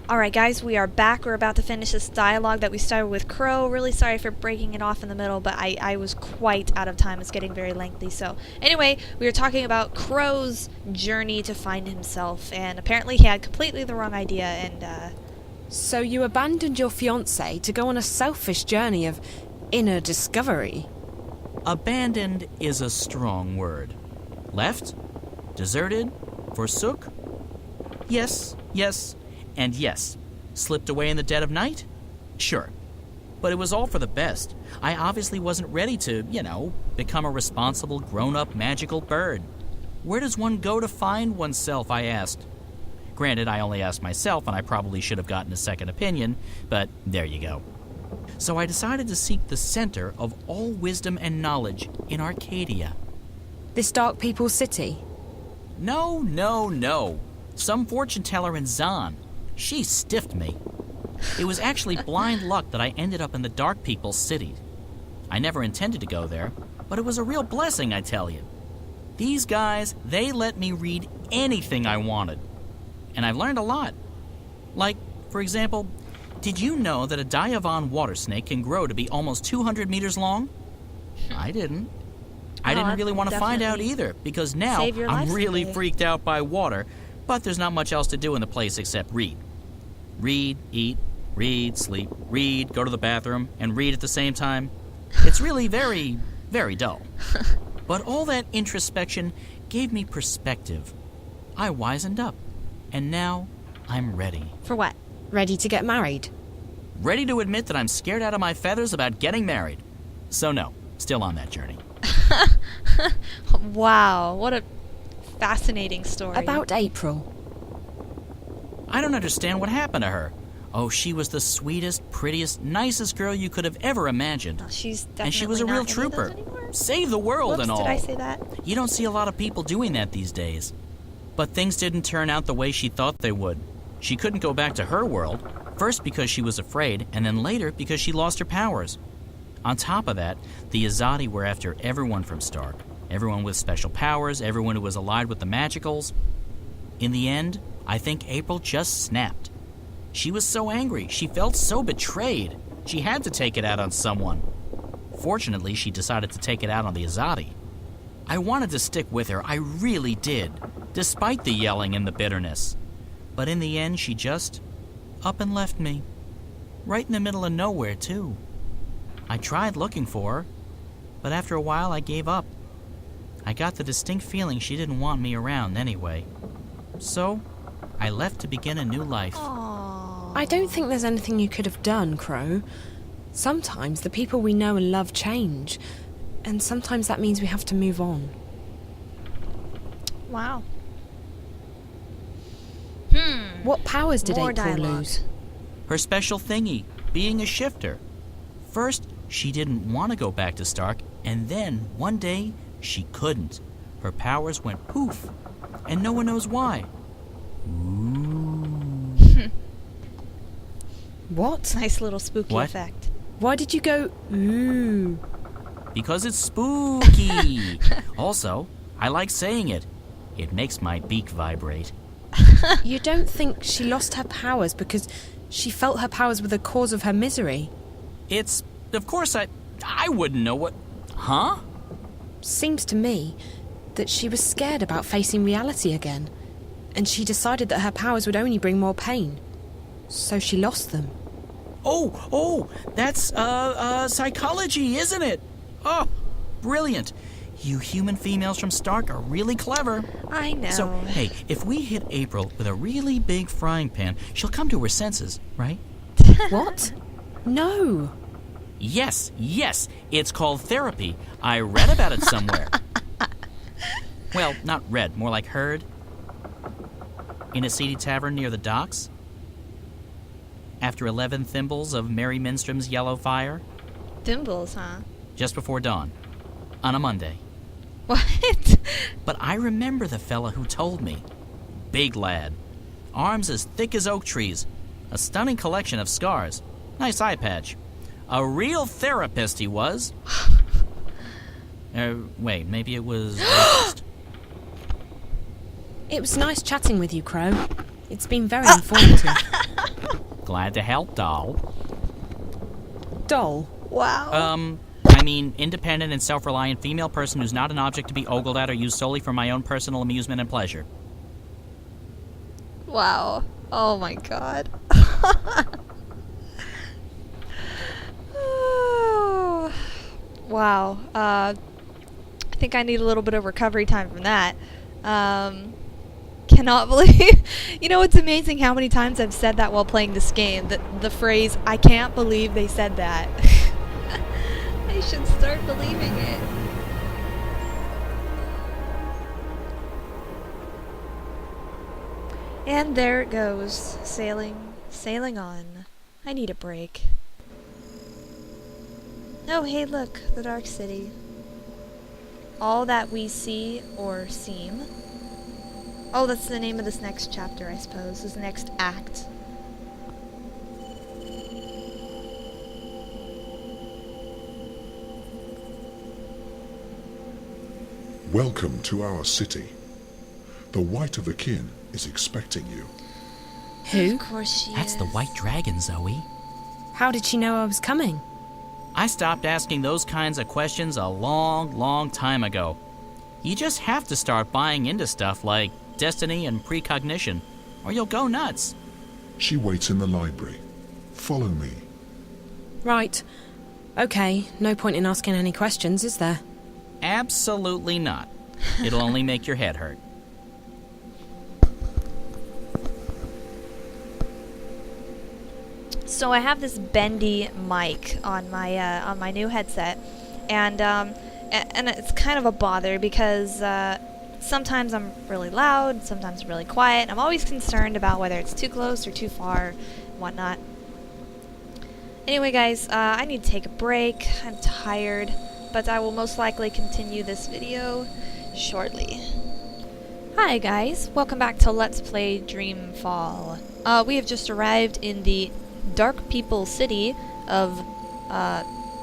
Alright guys, we are back. We're about to finish this dialogue that we started with Crow. Really sorry for breaking it off in the middle, but I was quite out of time. It's getting very lengthy. So anyway, we were talking about Crow's journey to find himself, and apparently he had completely the wrong idea, and So you abandoned your fiancée to go on a selfish journey of inner discovery? Abandoned is a strong word. Left? Deserted? Forsook? Yes, and yes. Slipped away in the dead of night? Sure. But it was all for the best. I obviously wasn't ready to, become a responsible, grown-up, magical bird. Where does one go to find oneself, I asked. Granted, I only asked myself, and I probably should have gotten a second opinion, but there you go. So I decided to seek the center of all wisdom and knowledge in Arcadia. This Dark People's city? No. Some fortune teller in Zahn. She stiffed me. It was actually blind luck that I ended up in the Dark People's city. I never intended to go there, but it was a real blessing, I tell you. These guys, they let me read anything I wanted. And I've learned a lot. Like, for example, did you know that a Diavan water snake can grow to be almost 200 meters long? I didn't. I didn't really want to find out either, because now I'm really freaked out by water, but there's not much else to do in the place except read. Read, eat, read, sleep, read, go to the bathroom, and read at the same time. It's really very, very dull. But all that introspection gave me perspective. I wisened up, and now I'm ready. for what? Ready to get married? Ready to admit that I'm scared out of my feathers about getting married. So no, still on that journey. Wow, what a fascinating story. About April. I don't understand what happened to her. Oh, she was the sweetest, prettiest, nicest girl you could have ever imagined. Oh, she's definitely And she was a not real into those trooper. anymore. Save the world Whoops, and all. did I say that? You don't see a lot of people doing that these days. But things didn't turn out the way she thought they would. She couldn't go back to her world, first because she was afraid, and then later because she lost her powers. On top of that, the Azadi were after everyone from Stark. Everyone with special powers, everyone who was allied with the Magicals. In the end, I think April just snapped. She was so angry, she felt so betrayed. She had to take it out on someone. Fortunately, she decided to take it out on the Azadi. I wanted to stick with her, I really did, despite the yelling and the bitterness. But in the end, she just up and left me. Right in the middle of nowhere, too. I tried looking for her, but after a while I gave up. I got the distinct feeling she didn't want me around anyway. So, I left to begin a new life. Aww. I don't think there's anything you could have done, Crow. Sometimes the people we know and love change, and sometimes that means we have to move on. Wow. What powers did More April dialogue. lose? Her special thingy, being a shifter. First, she didn't want to go back to Stark, and then, one day, she couldn't. Her powers went poof, and no one knows why. What? Nice little spooky What? effect. Why did you go, ooh? Because it's spooky. Also, I like saying it. It makes my beak vibrate. You don't think she lost her powers because she felt her powers were the cause of her misery? Of course I wouldn't know what, huh? Seems to me that she was scared about facing reality again, and she decided that her powers would only bring more pain. So she lost them. Oh, that's, psychology, isn't it? Oh, brilliant. You human females from Stark are really clever. I know. So, hey, if we hit April with a really big frying pan, she'll come to her senses, right? What? No. Yes, it's called therapy. I read about it somewhere. Well, not read, more like heard. In a seedy tavern near the docks. After 11 thimbles of Merry Minstrom's yellow fire. Thimbles, huh? Just before dawn. On a Monday. What? But I remember the fella who told me. Big lad. Arms as thick as oak trees. A stunning collection of scars. Nice eye patch. A real therapist he was. Wait, maybe it was rapist. It was nice chatting with you, Crow. It's been very informative. Glad to help, doll. Doll? Wow. I mean, independent and self-reliant female person who's not an object to be ogled at or used solely for my own personal amusement and pleasure. Wow. Oh my god. Oh. Wow. I think I need a little bit of recovery time from that. Cannot believe... You know, it's amazing how many times I've said that while playing this game. The phrase, I can't believe they said that. I should start believing it. And there it goes, sailing on. I need a break. Oh, hey look, the Dark City. All that we see or seem. Oh, that's the name of this next chapter, I suppose, this next act. Welcome to our city. The White of Akin is expecting you. Who? Of course she is. That's the White Dragon, Zoe. How did she know I was coming? I stopped asking those kinds of questions a long, long time ago. You just have to start buying into stuff like destiny and precognition, or you'll go nuts. She waits in the library. Follow me. Right. Okay, no point in asking any questions, is there? Absolutely not. It'll only make your head hurt. So I have this bendy mic on my new headset, and it's kind of a bother because sometimes I'm really loud, sometimes really quiet. I'm always concerned about whether it's too close or too far, and whatnot. Anyway, guys, I need to take a break. I'm tired, but I will most likely continue this video shortly. Hi guys, welcome back to Let's Play Dreamfall. We have just arrived in the Dark People city of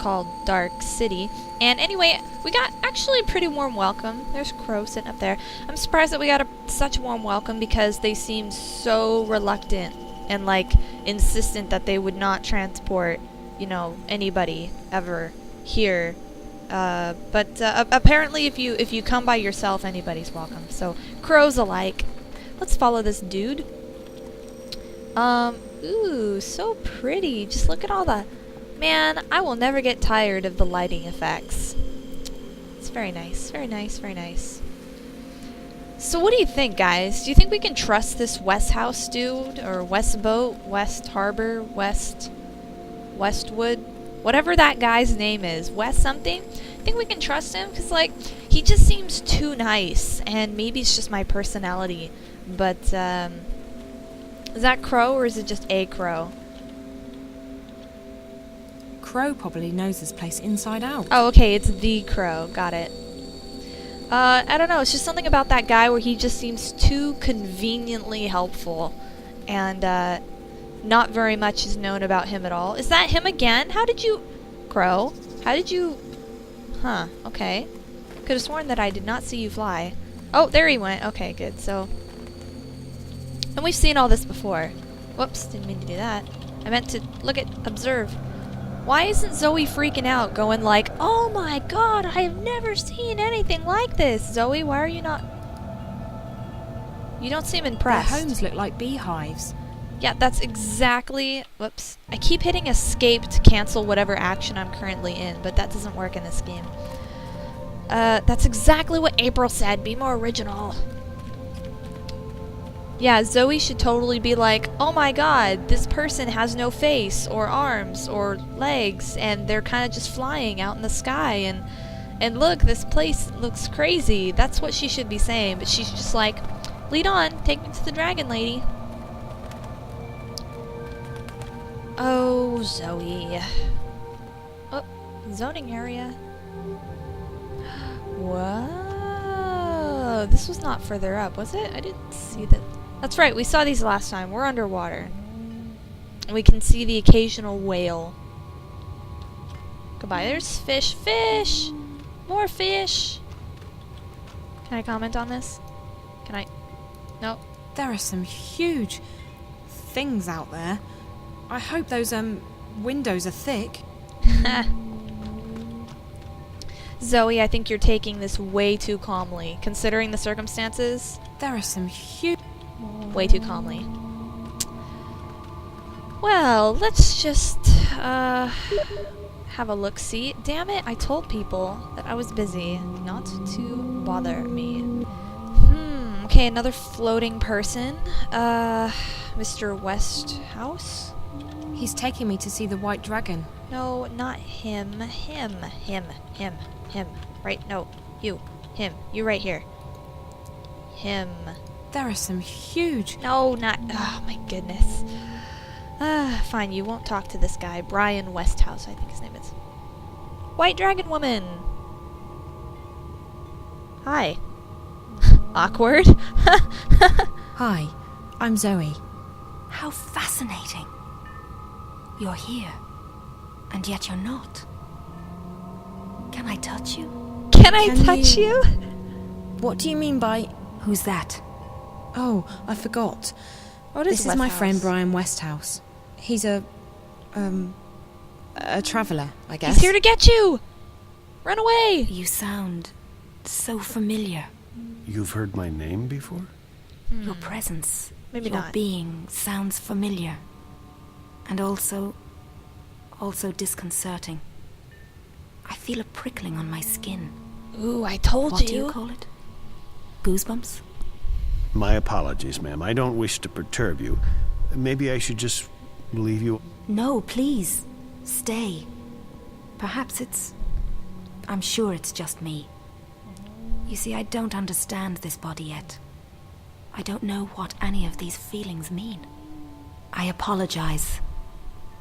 called Dark City, and anyway, we got actually a pretty warm welcome. There's Crow sitting up there. I'm surprised that we got such a warm welcome because they seemed so reluctant and like insistent that they would not transport, you know, anybody ever here. But apparently if you come by yourself, anybody's welcome. So crows alike. Let's follow this dude. Ooh, so pretty. Just look at all the... Man, I will never get tired of the lighting effects. It's very nice, very nice, very nice. So what do you think, guys? Do you think we can trust this West House dude? Or West Boat? West Harbor? Westwood? Whatever that guy's name is. West something? Think we can trust him? Because, like, he just seems too nice. And maybe it's just my personality. But, is that Crow or is it just a crow? Crow probably knows this place inside out. Oh, okay, it's the Crow. Got it. I don't know, it's just something about that guy where he just seems too conveniently helpful. And, not very much is known about him at all. Is that him again? How did you... Crow? How did you... Huh, okay. Could have sworn that I did not see you fly. Oh, there he went. Okay, good, so... And we've seen all this before. Whoops, didn't mean to do that. I meant to observe. Why isn't Zoe freaking out, going like, oh my god, I have never seen anything like this? Zoe, why are you not... You don't seem impressed. Their homes look like beehives. Yeah, that's exactly... Whoops. I keep hitting escape to cancel whatever action I'm currently in, but that doesn't work in this game. That's exactly what April said. Be more original. Yeah, Zoe should totally be like, oh my god, this person has no face, or arms, or legs, and they're kind of just flying out in the sky, and look, this place looks crazy. That's what she should be saying, but she's just like, lead on, take me to the dragon lady. Oh, Zoe. Oh, zoning area. Whoa, this was not further up, was it? I didn't see that. That's right, we saw these last time. We're underwater. And we can see the occasional whale. Goodbye. There's fish. Fish! More fish! Can I comment on this? Can I? No. There are some huge things out there. I hope those, windows are thick. Zoe, I think you're taking this way too calmly. Considering the circumstances, There are some huge... way too calmly. Well, let's just, have a look-see. Damn it, I told people that I was busy, not to bother me. Okay, another floating person. Mr. Westhouse? He's taking me to see the White Dragon. No, not him. Him. Right? No, you. Him. You right here. Him. There are some huge... No, not... Oh, my goodness. Fine, you won't talk to this guy. Brian Westhouse, I think his name is. White Dragon Woman! Hi. Awkward. Hi, I'm Zoe. How fascinating. You're here, and yet you're not. Can I touch you? Can I Can touch you? What do you mean by... Who's that? Oh, I forgot. What is This is my Westhouse? friend Brian Westhouse. He's a traveller, I guess. He's here to get you! Run away! You sound so familiar. You've heard my name before? Your presence, Maybe your not. being sounds familiar. And also disconcerting. I feel a prickling on my skin. Ooh, I told What do you call it? Goosebumps? My apologies, ma'am. I don't wish to perturb you. Maybe I should just leave you. No, please. Stay. I'm sure it's just me. You see, I don't understand this body yet. I don't know what any of these feelings mean. I apologize.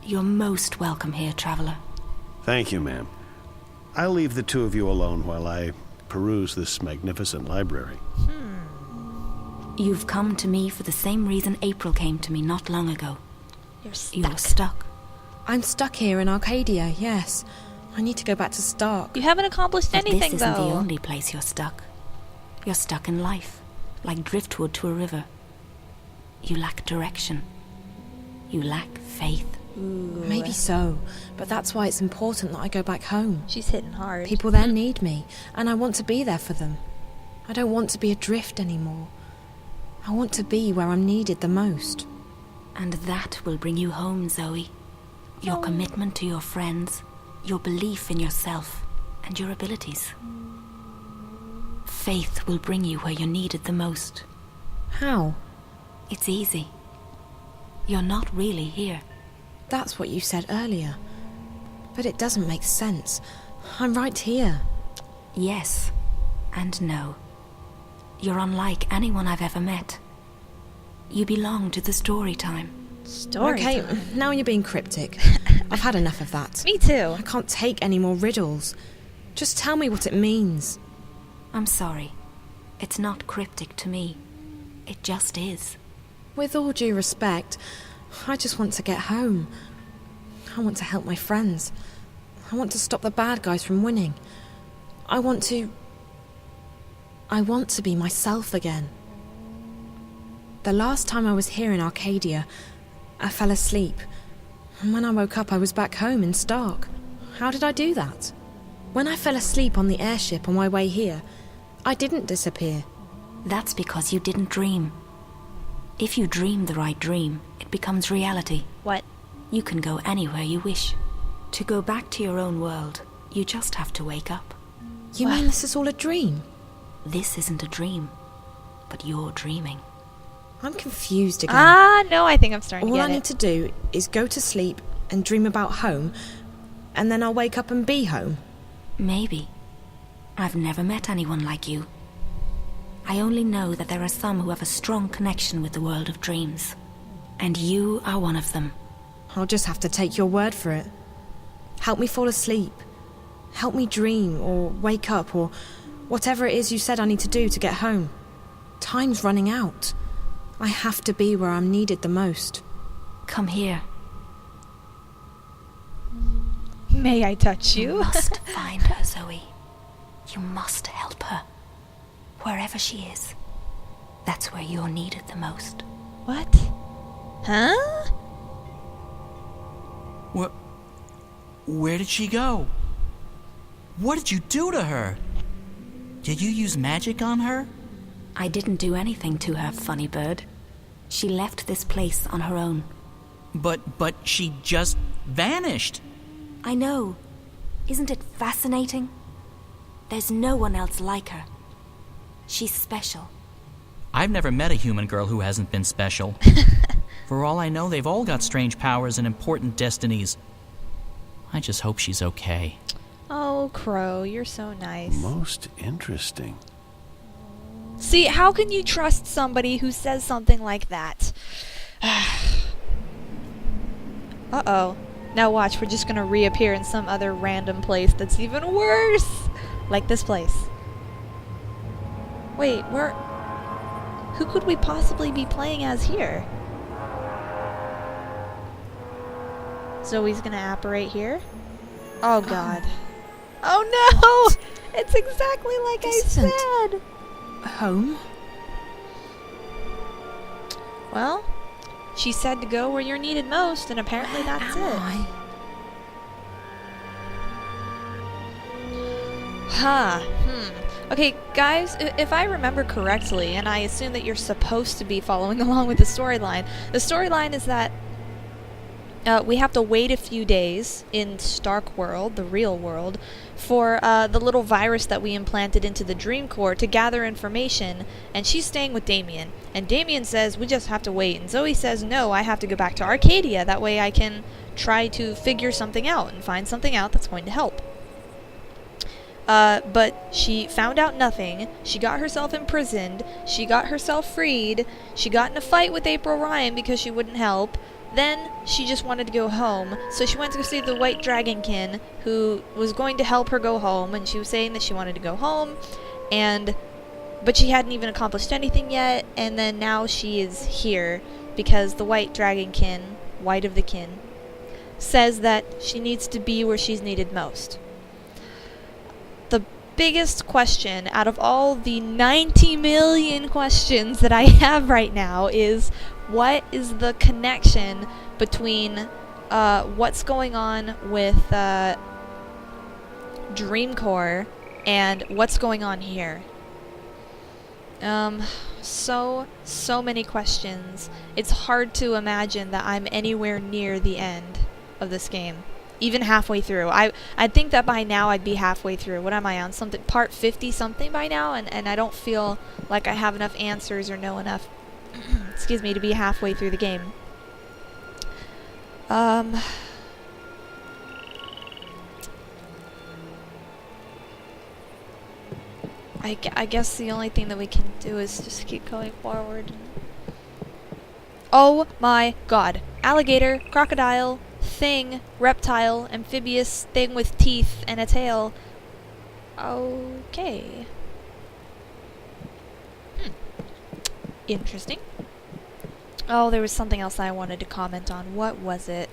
You're most welcome here, traveler. Thank you, ma'am. I'll leave the two of you alone while I peruse this magnificent library. You've come to me for the same reason April came to me not long ago. You're You're stuck. stuck. I'm stuck here in Arcadia, yes. I need to go back to Stark. You haven't accomplished But anything, this isn't though. the only place you're stuck. You're stuck in life, like driftwood to a river. You lack direction. You lack faith. Maybe so, but that's why it's important that I go back home. She's hitting hard. People there need me, and I want to be there for them. I don't want to be adrift anymore. I want to be where I'm needed the most. And that will bring you home, Zoe. Your commitment to your friends, your belief in yourself, and your abilities. Faith will bring you where you're needed the most. How? It's easy. You're not really here. That's what you said earlier. But it doesn't make sense. I'm right here. Yes, and no. You're unlike anyone I've ever met. You belong to the story time. Story Okay, time. now you're being cryptic. I've had enough of that. Me too. I can't take any more riddles. Just tell me what it means. I'm sorry. It's not cryptic to me. It just is. With all due respect, I just want to get home. I want to help my friends. I want to stop the bad guys from winning. I want to be myself again. The last time I was here in Arcadia, I fell asleep. And when I woke up, I was back home in Stark. How did I do that? When I fell asleep on the airship on my way here, I didn't disappear. That's because you didn't dream. If you dream the right dream, it becomes reality. What? You can go anywhere you wish. To go back to your own world, you just have to wake up. You mean this is all a dream? This isn't a dream, but you're dreaming. I'm confused again. No, I think I'm starting All to I get need it. to do is go to sleep and dream about home, and then I'll wake up and be home. Maybe. I've never met anyone like you. I only know that there are some who have a strong connection with the world of dreams. And you are one of them. I'll just have to take your word for it. Help me fall asleep. Help me dream, or wake up, or whatever it is you said I need to do to get home. Time's running out. I have to be where I'm needed the most. Come here. May I touch You you? must find her, Zoe. You must help her. Wherever she is. That's where you're needed the most. What? Huh? Where did she go? What did you do to her? Did you use magic on her? I didn't do anything to her, funny bird. She left this place on her own. But she just vanished. I know. Isn't it fascinating? There's no one else like her. She's special. I've never met a human girl who hasn't been special. For all I know, they've all got strange powers and important destinies. I just hope she's okay. Oh, Crow, you're so nice. Most interesting. See, how can you trust somebody who says something like that? Uh-oh. Now watch, we're just gonna reappear in some other random place that's even worse! Like this place. Wait, who could we possibly be playing as here? Zoe's gonna apparate here? Oh god. Oh no! It's exactly like I said! Home? Well, she said to go where you're needed most, and apparently that's it. Okay, guys, if I remember correctly, and I assume that you're supposed to be following along with the storyline is that we have to wait a few days in Stark World, the real world, for the little virus that we implanted into the Dream Core to gather information, and she's staying with Damien. And Damien says, we just have to wait, and Zoe says, no, I have to go back to Arcadia, that way I can try to figure something out and find something out that's going to help. But she found out nothing, she got herself imprisoned, she got herself freed, she got in a fight with April Ryan because she wouldn't help. Then she just wanted to go home, so she went to go see the White Dragonkin, who was going to help her go home, and she was saying that she wanted to go home, but she hadn't even accomplished anything yet, and then now she is here, because the White Dragonkin, White of the Kin, says that she needs to be where she's needed most. The biggest question out of all the 90 million questions that I have right now is, what is the connection between what's going on with Dreamcore and what's going on here? So many questions. It's hard to imagine that I'm anywhere near the end of this game. Even halfway through. I'd think that by now I'd be halfway through. What am I on? Part 50 something by now? And I don't feel like I have enough answers or know enough excuse me, to be halfway through the game. I guess the only thing that we can do is just keep going forward. Oh my god. Alligator, crocodile, thing, reptile, amphibious thing with teeth and a tail. Okay. Interesting. Oh, there was something else I wanted to comment on. What was it?